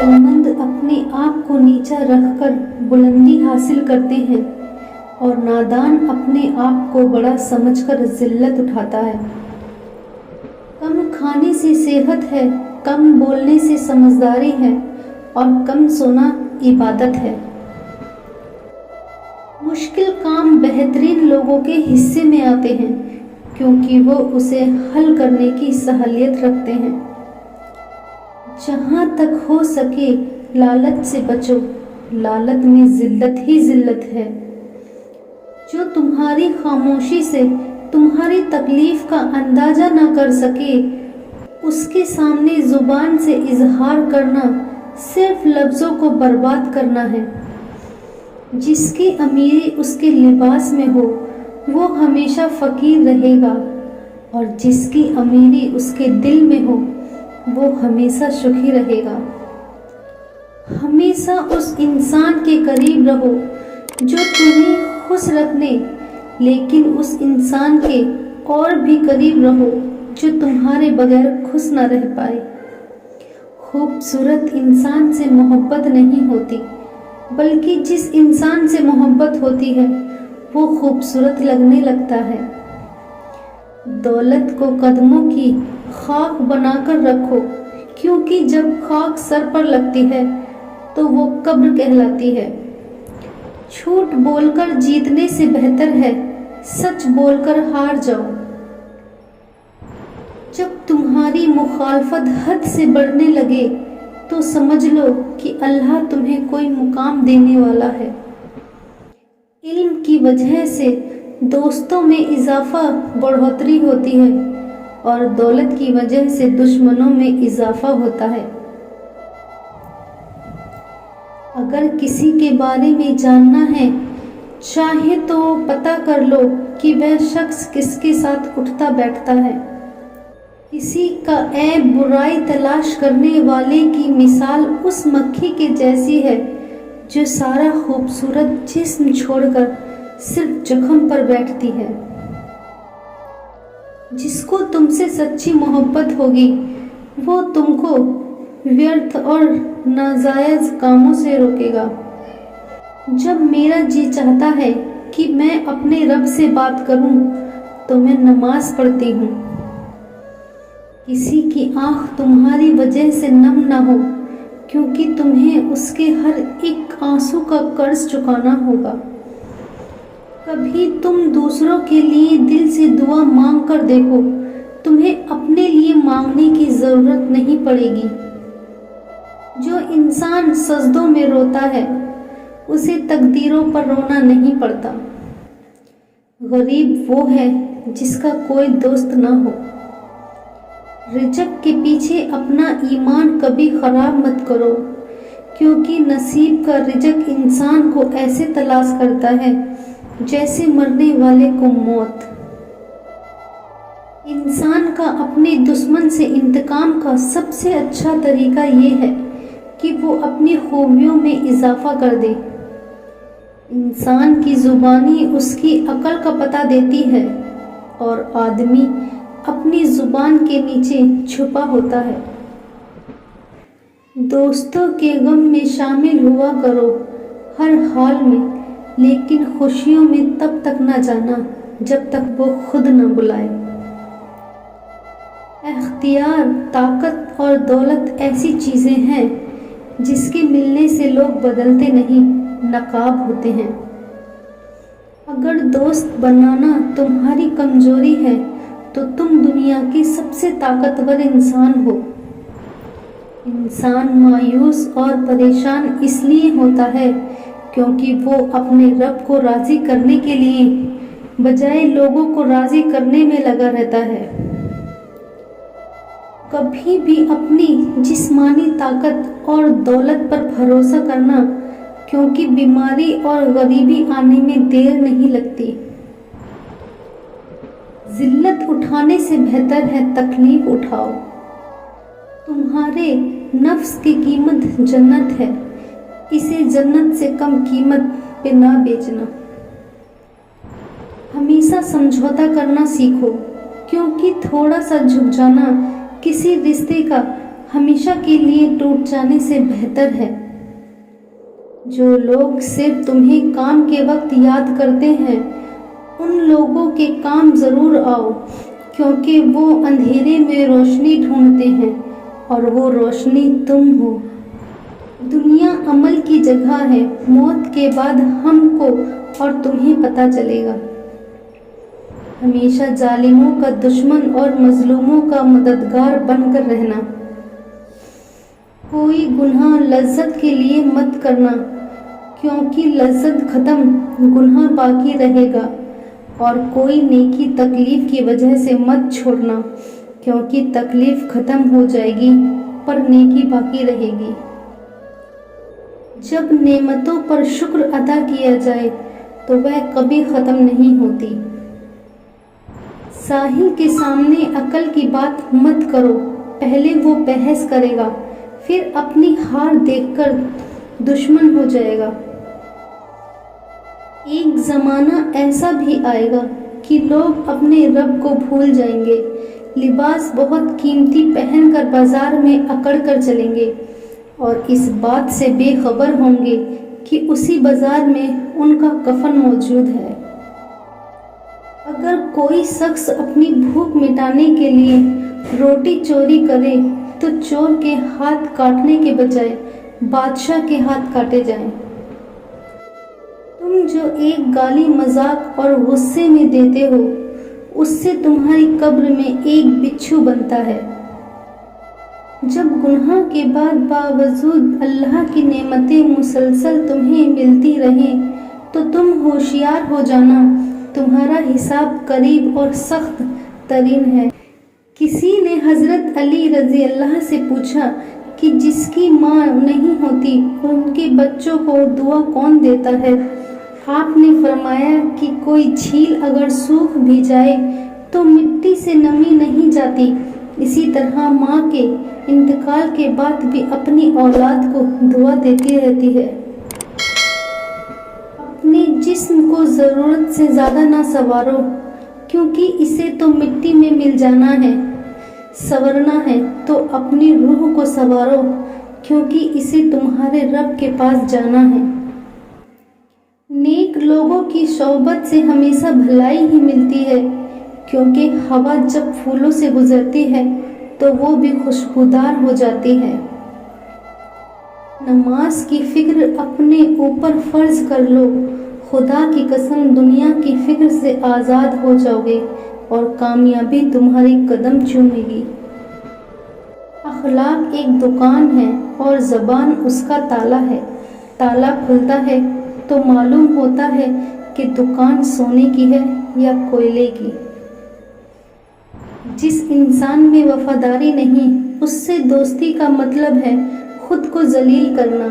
عقلمند اپنے آپ کو نیچا رکھ کر بلندی حاصل کرتے ہیں اور نادان اپنے آپ کو بڑا سمجھ کر ذلت اٹھاتا ہے۔ کم کھانے سے صحت ہے، کم بولنے سے سمجھداری ہے اور کم سونا عبادت ہے۔ مشکل کام بہترین لوگوں کے حصے میں آتے ہیں کیونکہ وہ اسے حل کرنے کی صلاحیت رکھتے ہیں۔ جہاں تک ہو سکے لالچ سے بچو، لالچ میں ذلت ہی ذلت ہے۔ جو تمہاری خاموشی سے تمہاری تکلیف کا اندازہ نہ کر سکے، اس کے سامنے زبان سے اظہار کرنا صرف لفظوں کو برباد کرنا ہے۔ جس کی امیری اس کے لباس میں ہو وہ ہمیشہ فقیر رہے گا، اور جس کی امیری اس کے دل میں ہو وہ ہمیشہ سخی رہے گا۔ ہمیشہ اس انسان کے قریب رہو جو تمہیں خوش رکھنے، لیکن اس انسان کے اور بھی قریب رہو جو تمہارے بغیر خوش نہ رہ پائے۔ خوبصورت انسان سے محبت نہیں ہوتی، بلکہ جس انسان سے محبت ہوتی ہے وہ خوبصورت لگنے لگتا ہے۔ دولت کو قدموں کی خاک بنا کر رکھو، کیونکہ جب خاک سر پر لگتی ہے تو وہ قبر کہلاتی ہے۔ جھوٹ بول کر جیتنے سے بہتر ہے سچ بول کر ہار جاؤ۔ جب تمہاری مخالفت حد سے بڑھنے لگے تو سمجھ لو کہ اللہ تمہیں کوئی مقام دینے والا ہے۔ علم کی وجہ سے دوستوں میں اضافہ بڑھوتری ہوتی ہے اور دولت کی وجہ سے دشمنوں میں اضافہ ہوتا ہے۔ اگر کسی کے بارے میں جاننا ہے، چاہے تو پتہ کر لو کہ وہ شخص کس کے ساتھ اٹھتا بیٹھتا ہے۔ کسی کا عیب برائی تلاش کرنے والے کی مثال اس مکھی کے جیسی ہے جو سارا خوبصورت جسم چھوڑ کر صرف زخم پر بیٹھتی ہے۔ جس کو تم سے سچی محبت ہوگی وہ تم کو ویرتھ اور ناجائز کاموں سے روکے گا۔ جب میرا جی چاہتا ہے کہ میں اپنے رب سے بات کروں تو میں نماز پڑھتی ہوں۔ کسی کی آنکھ تمہاری وجہ سے نم نہ ہو، کیونکہ تمہیں اس کے ہر ایک آنسو کا قرض چکانا ہوگا۔ کبھی تم دوسروں کے لیے دل سے دعا مانگ کر دیکھو، تمہیں اپنے لیے مانگنے کی ضرورت نہیں پڑے گی۔ جو انسان سجدوں میں روتا ہے اسے تقدیروں پر رونا نہیں پڑتا۔ غریب وہ ہے جس کا کوئی دوست نہ ہو۔ رزق کے پیچھے اپنا ایمان کبھی خراب مت کرو، کیونکہ نصیب کا رزق انسان کو ایسے تلاش کرتا ہے جیسے مرنے والے کو موت۔ انسان کا اپنے دشمن سے انتقام کا سب سے اچھا طریقہ یہ ہے کہ وہ اپنی خوبیوں میں اضافہ کر دے۔ انسان کی زبانی اس کی عقل کا پتہ دیتی ہے اور آدمی اپنی زبان کے نیچے چھپا ہوتا ہے۔ دوستوں کے غم میں شامل ہوا کرو ہر حال میں، لیکن خوشیوں میں تب تک نہ جانا جب تک وہ خود نہ بلائے۔ اختیار، طاقت اور دولت ایسی چیزیں ہیں جس کے ملنے سے لوگ بدلتے نہیں، نقاب ہوتے ہیں۔ اگر دوست بنانا تمہاری کمزوری ہے تو تم دنیا کے سب سے طاقتور انسان ہو۔ انسان مایوس اور پریشان اس لیے ہوتا ہے کیونکہ وہ اپنے رب کو راضی کرنے کے لیے بجائے لوگوں کو راضی کرنے میں لگا رہتا ہے۔ کبھی بھی اپنی جسمانی طاقت اور دولت پر بھروسہ کرنا، کیونکہ بیماری اور غریبی آنے میں دیر نہیں لگتی۔ ذلت اٹھانے سے بہتر ہے تکلیف اٹھاؤ۔ تمہارے نفس کی قیمت جنت ہے، اسے جنت سے کم قیمت پہ نہ بیچنا۔ ہمیشہ سمجھوتا کرنا سیکھو، کیونکہ تھوڑا سا جھک جانا کسی رشتے کا ہمیشہ کے لیے ٹوٹ جانے سے بہتر ہے۔ جو لوگ صرف تمہیں کام کے وقت یاد کرتے ہیں، ان لوگوں کے کام ضرور آؤ، کیونکہ وہ اندھیرے میں روشنی ڈھونڈتے ہیں اور وہ روشنی تم ہو۔ دنیا عمل کی جگہ ہے، موت کے بعد ہم کو اور تمہیں پتہ چلے گا۔ ہمیشہ ظالموں کا دشمن اور مظلوموں کا مددگار بن کر رہنا۔ کوئی گناہ لذت کے لیے مت کرنا، کیونکہ لذت ختم، گناہ باقی رہے گا، اور کوئی نیکی تکلیف کی وجہ سے مت چھوڑنا، کیونکہ تکلیف ختم ہو جائے گی پر نیکی باقی رہے گی۔ جب نعمتوں پر شکر ادا کیا جائے تو وہ کبھی ختم نہیں ہوتی۔ ساحل کے سامنے عقل کی بات مت کرو، پہلے وہ بحث کرے گا، پھر اپنی ہار دیکھ کر دشمن ہو جائے گا۔ ایک زمانہ ایسا بھی آئے گا کہ لوگ اپنے رب کو بھول جائیں گے، لباس بہت قیمتی پہن کر بازار میں اکڑ کر چلیں گے، اور اس بات سے بے خبر ہوں گے کہ اسی بازار میں ان کا کفن موجود ہے۔ اگر کوئی شخص اپنی بھوک مٹانے کے لیے روٹی چوری کرے تو چور کے ہاتھ کاٹنے کے بجائے بادشاہ کے ہاتھ کاٹے جائیں۔ تم جو ایک گالی مذاق اور غصے میں دیتے ہو، اس سے تمہاری قبر میں ایک بچھو بنتا ہے۔ جب گناہ کے بعد باوجود اللہ کی نعمتیں مسلسل تمہیں ملتی رہیں تو تم ہوشیار ہو جانا، تمہارا حساب قریب اور سخت ترین ہے۔ کسی نے حضرت علی رضی اللہ سے پوچھا کہ جس کی ماں نہیں ہوتی ان کے بچوں کو دعا کون دیتا ہے؟ آپ نے فرمایا کہ کوئی جھیل اگر سوکھ بھی جائے تو مٹی سے نمی نہیں جاتی، اسی طرح ماں کے انتقال کے بعد بھی اپنی اولاد کو دعا دیتی رہتی ہے۔ اپنے جسم کو ضرورت سے زیادہ نہ سنوارو، کیونکہ اسے تو مٹی میں مل جانا ہے۔ سنورنا ہے تو اپنی روح کو سنوارو، کیونکہ اسے تمہارے رب کے پاس جانا ہے۔ نیک لوگوں کی صحبت سے ہمیشہ بھلائی ہی ملتی ہے، کیونکہ ہوا جب پھولوں سے گزرتی ہے تو وہ بھی خوشبودار ہو جاتی ہے۔ نماز کی فکر اپنے اوپر فرض کر لو، خدا کی قسم دنیا کی فکر سے آزاد ہو جاؤ گے اور کامیابی تمہاری قدم چومے گی۔ اخلاق ایک دکان ہے اور زبان اس کا تالا ہے۔ تالا کھلتا ہے تو معلوم ہوتا ہے کہ دکان سونے کی ہے یا کوئلے کی۔ جس انسان میں وفاداری نہیں، اس سے دوستی کا مطلب ہے خود کو ذلیل کرنا۔